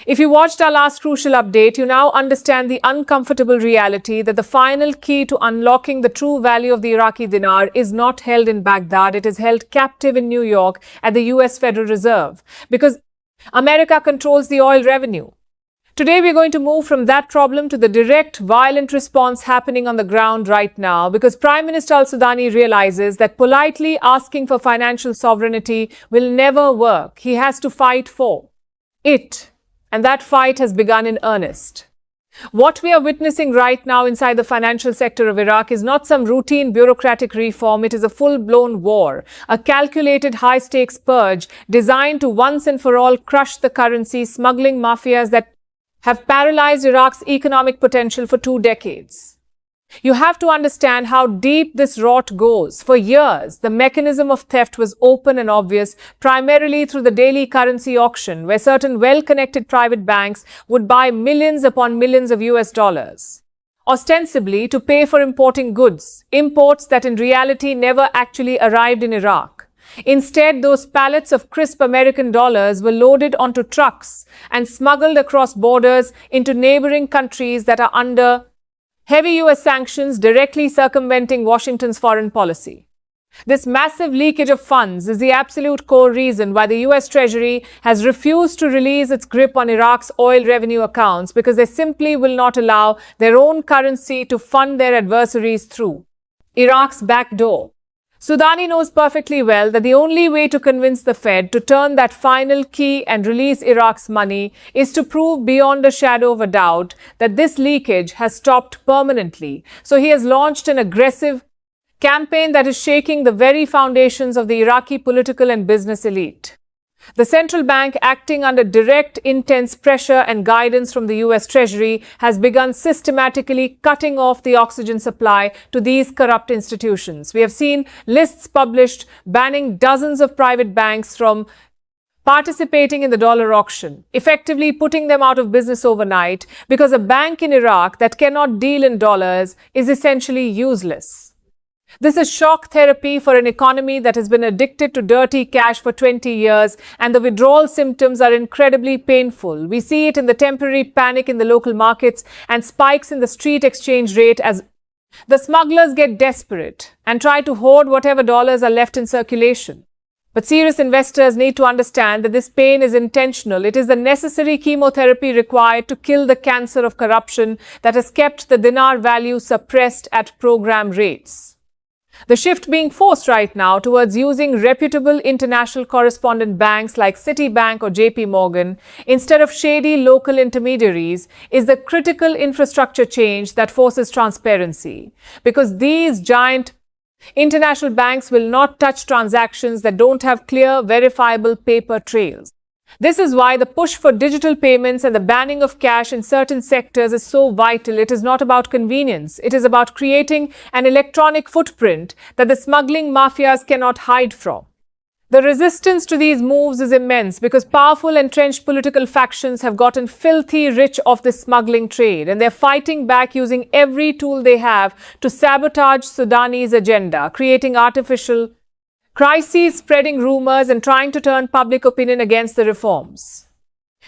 If you watched our last crucial update, you now understand the uncomfortable reality that the final key to unlocking the true value of the Iraqi dinar is not held in Baghdad, it is held captive in New York at the US Federal Reserve, because America controls the oil revenue. Today we're going to move from that problem to the direct, violent response happening on the ground right now, because Prime Minister Al-Sudani realizes that politely asking for financial sovereignty will never work. He has to fight for it. And that fight has begun in earnest. What we are witnessing right now inside the financial sector of Iraq is not some routine bureaucratic reform. It is a full-blown war, a calculated high-stakes purge designed to once and for all crush the currency smuggling mafias that have paralyzed Iraq's economic potential for 2 decades. You have to understand how deep this rot goes. For years, the mechanism of theft was open and obvious, primarily through the daily currency auction, where certain well-connected private banks would buy millions upon millions of US dollars, ostensibly to pay for importing goods, imports that in reality never actually arrived in Iraq. Instead, those pallets of crisp American dollars were loaded onto trucks and smuggled across borders into neighboring countries that are under heavy US sanctions, directly circumventing Washington's foreign policy. This massive leakage of funds is the absolute core reason why the US Treasury has refused to release its grip on Iraq's oil revenue accounts, because they simply will not allow their own currency to fund their adversaries through Iraq's back door. Sudani knows perfectly well that the only way to convince the Fed to turn that final key and release Iraq's money is to prove beyond a shadow of a doubt that this leakage has stopped permanently. So he has launched an aggressive campaign that is shaking the very foundations of the Iraqi political and business elite. The central bank, acting under direct, intense pressure and guidance from the US Treasury, has begun systematically cutting off the oxygen supply to these corrupt institutions. We have seen lists published banning dozens of private banks from participating in the dollar auction, effectively putting them out of business overnight, because a bank in Iraq that cannot deal in dollars is essentially useless. This is shock therapy for an economy that has been addicted to dirty cash for 20 years, and the withdrawal symptoms are incredibly painful. We see it in the temporary panic in the local markets and spikes in the street exchange rate as the smugglers get desperate and try to hoard whatever dollars are left in circulation. But serious investors need to understand that this pain is intentional. It is the necessary chemotherapy required to kill the cancer of corruption that has kept the dinar value suppressed at program rates. The shift being forced right now towards using reputable international correspondent banks like Citibank or JP Morgan instead of shady local intermediaries is the critical infrastructure change that forces transparency, because these giant international banks will not touch transactions that don't have clear, verifiable paper trails. This is why the push for digital payments and the banning of cash in certain sectors is so vital. It is not about convenience. It is about creating an electronic footprint that the smuggling mafias cannot hide from. The resistance to these moves is immense, because powerful entrenched political factions have gotten filthy rich off this smuggling trade, and they're fighting back using every tool they have to sabotage Sudani's agenda, creating artificial crises, spreading rumors, and trying to turn public opinion against the reforms.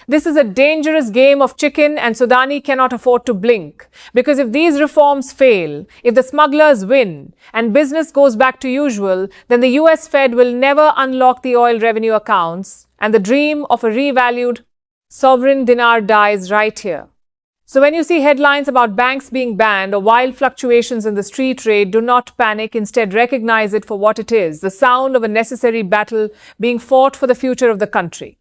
This is a dangerous game of chicken, and Sudani cannot afford to blink, because if these reforms fail, if the smugglers win, and business goes back to usual, then the US Fed will never unlock the oil revenue accounts, and the dream of a revalued sovereign dinar dies right here. So when you see headlines about banks being banned or wild fluctuations in the street rate, do not panic. Instead, recognize it for what it is, the sound of a necessary battle being fought for the future of the country.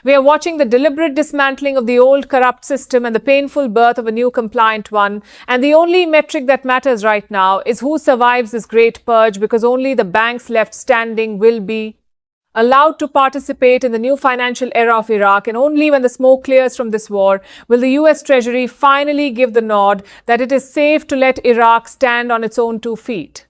We are watching the deliberate dismantling of the old corrupt system and the painful birth of a new compliant one. And the only metric that matters right now is who survives this great purge, because only the banks left standing will be allowed to participate in the new financial era of Iraq, and only when the smoke clears from this war will the US Treasury finally give the nod that it is safe to let Iraq stand on its own 2 feet.